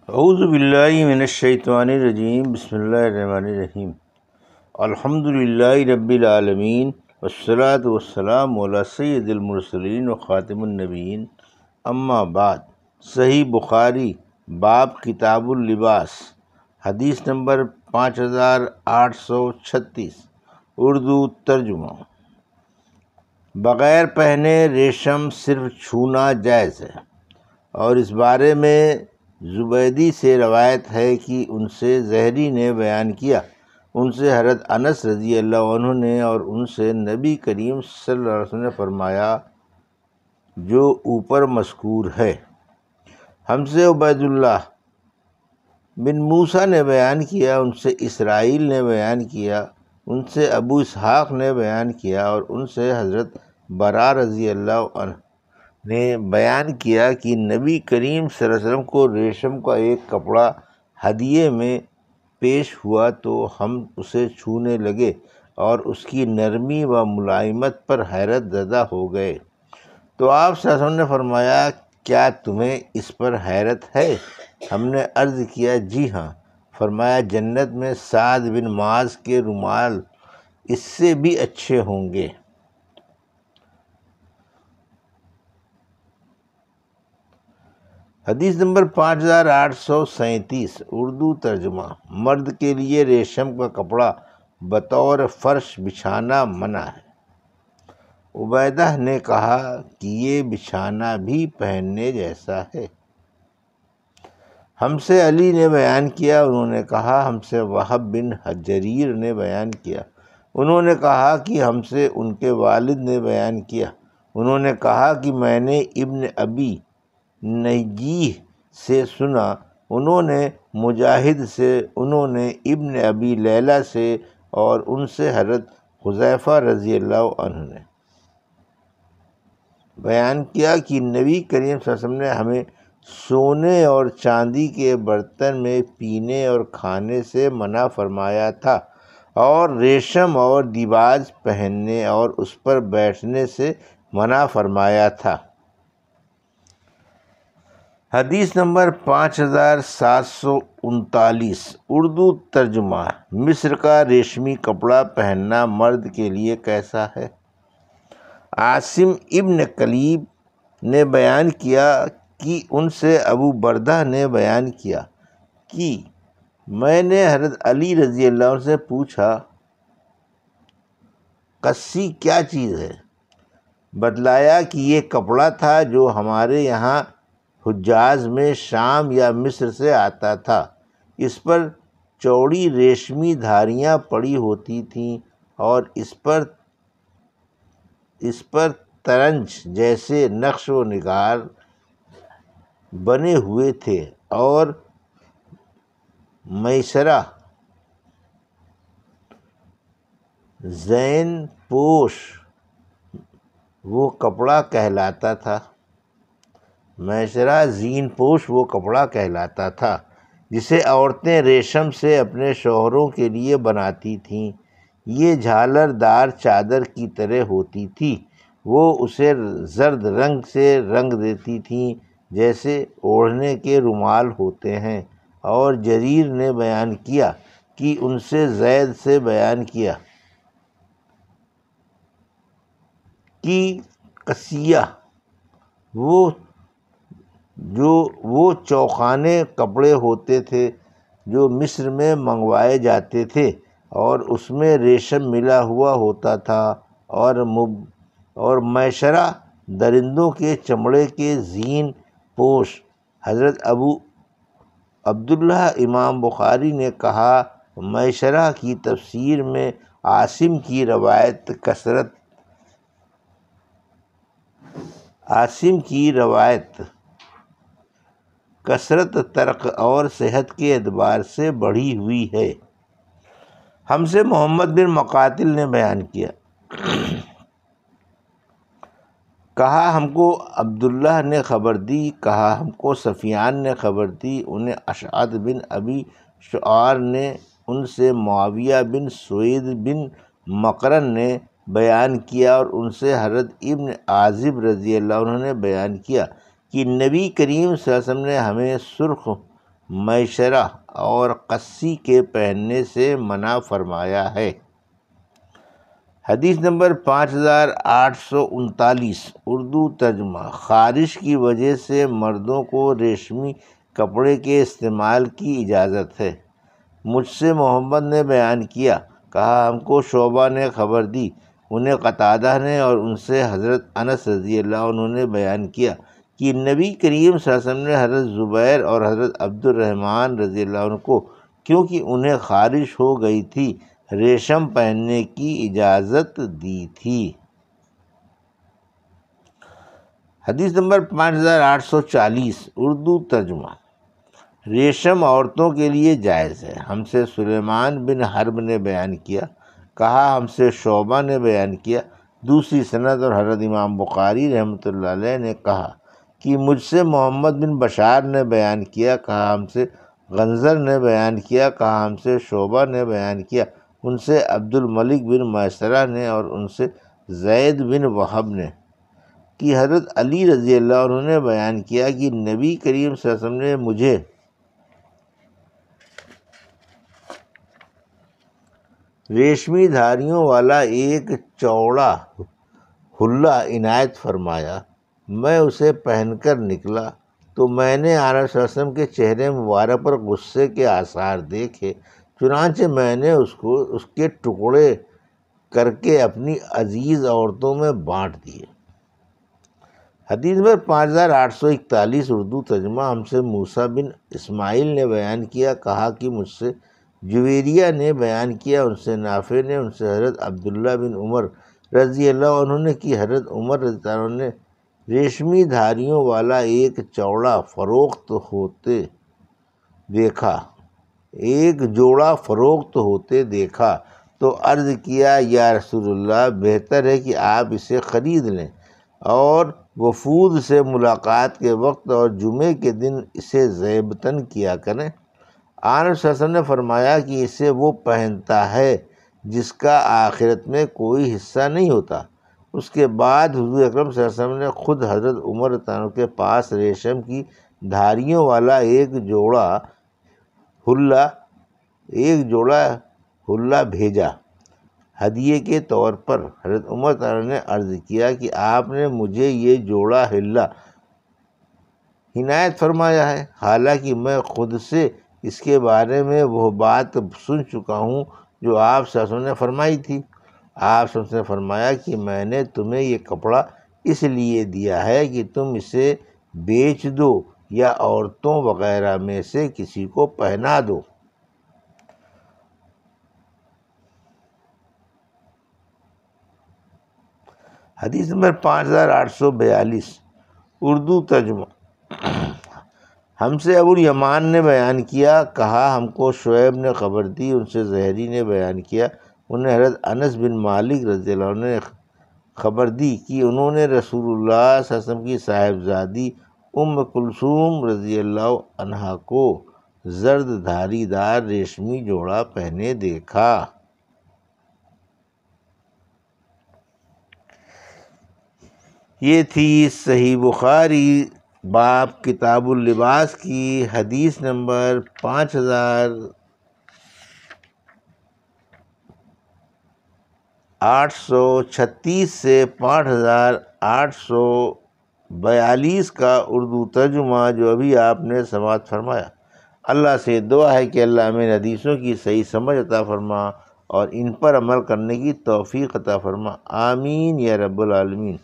اعوذ باللہ من الشیطان الرجیم، بسم اللہ الرحمن الرحیم۔ الحمد للہ رب العالمین، والصلاة والسلام علی سید المرسلین و خاتم النبیین، اما بعد۔ صحیح بخاری باب کتاب اللباس، حدیث نمبر 5836، اردو ترجمہ۔ بغیر پہنے ریشم صرف چھونا جائز ہے، اور اس بارے میں زبیدی سے روایت ہے کہ ان سے زہری نے بیان کیا، ان سے حضرت انس رضی اللہ عنہ نے، اور ان سے نبی کریم صلی اللہ علیہ وسلم نے فرمایا جو اوپر مذکور ہے۔ ہم سے عبید اللہ بن موسیٰ نے بیان کیا، ان سے اسرائیل نے بیان کیا، ان سے ابو اسحاق نے بیان کیا، اور ان سے حضرت برا رضی اللہ عنہ نے بیان کیا کہ نبی کریم صلی اللہ علیہ وسلم کو ریشم کا ایک کپڑا ہدیے میں پیش ہوا تو ہم اسے چھونے لگے اور اس کی نرمی و ملائمت پر حیرت زدہ ہو گئے۔ تو آپ صلی اللہ علیہ وسلم نے فرمایا کیا تمہیں اس پر حیرت ہے؟ ہم نے عرض کیا جی ہاں۔ فرمایا جنت میں سعد بن معاذ کے رومال اس سے بھی اچھے ہوں گے۔ حدیث نمبر 5837، اردو ترجمہ۔ مرد کے لیے ریشم کا کپڑا بطور فرش بچھانا منع ہے۔ عبیدہ نے کہا کہ یہ بچھانا بھی پہننے جیسا ہے۔ ہم سے علی نے بیان کیا، انہوں نے کہا ہم سے وہب بن جریر نے بیان کیا، انہوں نے کہا کہ ہم سے ان کے والد نے بیان کیا، انہوں نے کہا کہ میں نے ابن ابی نجیح سے سنا، انہوں نے مجاہد سے، انہوں نے ابن ابی لیلہ سے، اور ان سے حضرت حذیفہ رضی اللہ عنہ نے بیان کیا کہ نبی کریم صلی اللہ علیہ وسلم نے ہمیں سونے اور چاندی کے برتن میں پینے اور کھانے سے منع فرمایا تھا، اور ریشم اور دیباج پہننے اور اس پر بیٹھنے سے منع فرمایا تھا۔ حدیث نمبر 5739، اردو ترجمہ۔ مصر کا ریشمی کپڑا پہننا مرد کے لیے کیسا ہے؟ عاصم ابن کلیب نے بیان کیا کہ ان سے ابو بردہ نے بیان کیا کہ میں نے حضرت علی رضی اللہ عنہ سے پوچھا قصی کیا چیز ہے؟ بتلایا کہ یہ کپڑا تھا جو ہمارے یہاں حجاز میں شام یا مصر سے آتا تھا، اس پر چوڑی ریشمی دھاریاں پڑی ہوتی تھیں، اور اس پر ترنج جیسے نقش و نگار بنے ہوئے تھے، اور میسرہ زین پوش وہ کپڑا کہلاتا تھا، میسرہ زین پوش وہ کپڑا کہلاتا تھا جسے عورتیں ریشم سے اپنے شوہروں کے لیے بناتی تھیں۔ یہ جھالر دار چادر کی طرح ہوتی تھی، وہ اسے زرد رنگ سے رنگ دیتی تھیں جیسے اوڑھنے کے رومال ہوتے ہیں۔ اور جریر نے بیان کیا کہ ان سے زید سے بیان کیا کہ قصیہ وہ چوخانے کپڑے ہوتے تھے جو مصر میں منگوائے جاتے تھے، اور اس میں ریشم ملا ہوا ہوتا تھا، اور میسرہ درندوں کے چمڑے کے زین پوش۔ حضرت ابو عبداللہ امام بخاری نے کہا میسرہ کی تفسیر میں عاصم کی روایت کثرت ترک اور صحت کے اعتبار سے بڑھی ہوئی ہے۔ ہم سے محمد بن مقاتل نے بیان کیا، کہا ہم کو عبداللہ نے خبر دی، کہا ہم کو سفیان نے خبر دی، انہیں اشعث بن ابی شعار نے، ان سے معاویہ بن سوید بن مقرن نے بیان کیا، اور ان سے حضرت ابن عازب رضی اللہ عنہ نے بیان کیا کہ نبی کریم صلی اللہ علیہ وسلم نے ہمیں سرخ میسرہ اور قصی کے پہننے سے منع فرمایا ہے۔ حدیث نمبر 5839 اردو ترجمہ۔ خارش کی وجہ سے مردوں کو ریشمی کپڑے کے استعمال کی اجازت ہے۔ مجھ سے محمد نے بیان کیا، کہا ہم کو شعبہ نے خبر دی، انہیں قتادہ نے اور ان سے حضرت انس رضی اللہ عنہ نے بیان کیا کہ نبی کریم صلی اللہ علیہ وسلم نے حضرت زبیر اور حضرت عبد الرحمن رضی اللہ عنہ کو، کیونکہ انہیں خارش ہو گئی تھی، ریشم پہننے کی اجازت دی تھی۔ حدیث نمبر 5840 اردو ترجمہ۔ ریشم عورتوں کے لیے جائز ہے۔ ہم سے سلیمان بن حرب نے بیان کیا، کہا ہم سے شعبہ نے بیان کیا، دوسری سند، اور حضرت امام بخاری رحمۃ اللہ علیہ نے کہا کہ مجھ سے محمد بن بشار نے بیان کیا، کہا ہم سے غنزر نے بیان کیا، کہا ہم سے شعبہ نے بیان کیا، ان سے عبد الملک بن میسرہ نے اور ان سے زید بن وہب نے کہ حضرت علی رضی اللہ عنہ نے بیان کیا کہ نبی کریم صلی اللہ علیہ وسلم نے مجھے ریشمی دھاریوں والا ایک چوڑا حلہ عنایت فرمایا۔ میں اسے پہن کر نکلا تو میں نے آنبِ صلی اللہ علیہ وسلم کے چہرے مبارک پر غصے کے آثار دیکھے، چنانچہ میں نے اس کے ٹکڑے کر کے اپنی عزیز عورتوں میں بانٹ دیے۔ حدیث نمبر 5841 اردو ترجمہ۔ ہم سے موسیٰ بن اسماعیل نے بیان کیا، کہا کہ مجھ سے جویریہ نے بیان کیا، ان سے نافع نے، ان سے حضرت عبداللہ بن عمر رضی اللہ عنہ نے کہ حضرت عمر رضی اللہ عنہ نے ریشمی دھاریوں والا ایک جوڑا فروخت ہوتے دیکھا تو عرض کیا، یا رسول اللہ، بہتر ہے کہ آپ اسے خرید لیں اور وفود سے ملاقات کے وقت اور جمعے کے دن اسے زیبتاً کیا کریں۔ آنبِ صلی اللہ علیہ وسلم نے فرمایا کہ اسے وہ پہنتا ہے جس کا آخرت میں کوئی حصہ نہیں ہوتا۔ اس کے بعد حضور اکرم صلی اللہ علیہ وسلم نے خود حضرت عمر رضی اللہ عنہ کے پاس ریشم کی دھاریوں والا ایک جوڑا حلہ بھیجا ہدیے کے طور پر۔ حضرت عمر رضی اللہ عنہ نے عرض کیا کہ آپ نے مجھے یہ جوڑا حلہ عنایت فرمایا ہے، حالانکہ میں خود سے اس کے بارے میں وہ بات سن چکا ہوں جو آپ صلی اللہ علیہ وسلم نے فرمائی تھی۔ آپ صلی اللہ علیہ وسلم نے فرمایا کہ میں نے تمہیں یہ کپڑا اس لیے دیا ہے کہ تم اسے بیچ دو یا عورتوں وغیرہ میں سے کسی کو پہنا دو۔ حدیث نمبر 5842 اردو ترجمہ۔ ہم سے ابو الیمان نے بیان کیا، کہا ہم کو شعیب نے خبر دی، ان سے زہری نے بیان کیا، انہیں حضرت انس بن مالک رضی اللہ عنہ نے خبر دی کہ انہوں نے رسول اللہ صلی اللہ علیہ وسلم کی صاحبزادی ام کلثوم رضی اللہ عنہا کو زرد دھاری دار ریشمی جوڑا پہنے دیکھا۔ یہ تھی صحیح بخاری باب کتاب اللباس کی حدیث نمبر 5836 سے 5842 کا اردو ترجمہ جو ابھی آپ نے سماعت فرمایا۔ اللہ سے دعا ہے کہ اللہ ہمیں حدیثوں کی صحیح سمجھ عطا فرما اور ان پر عمل کرنے کی توفیق عطا فرما، آمین یا رب العالمین۔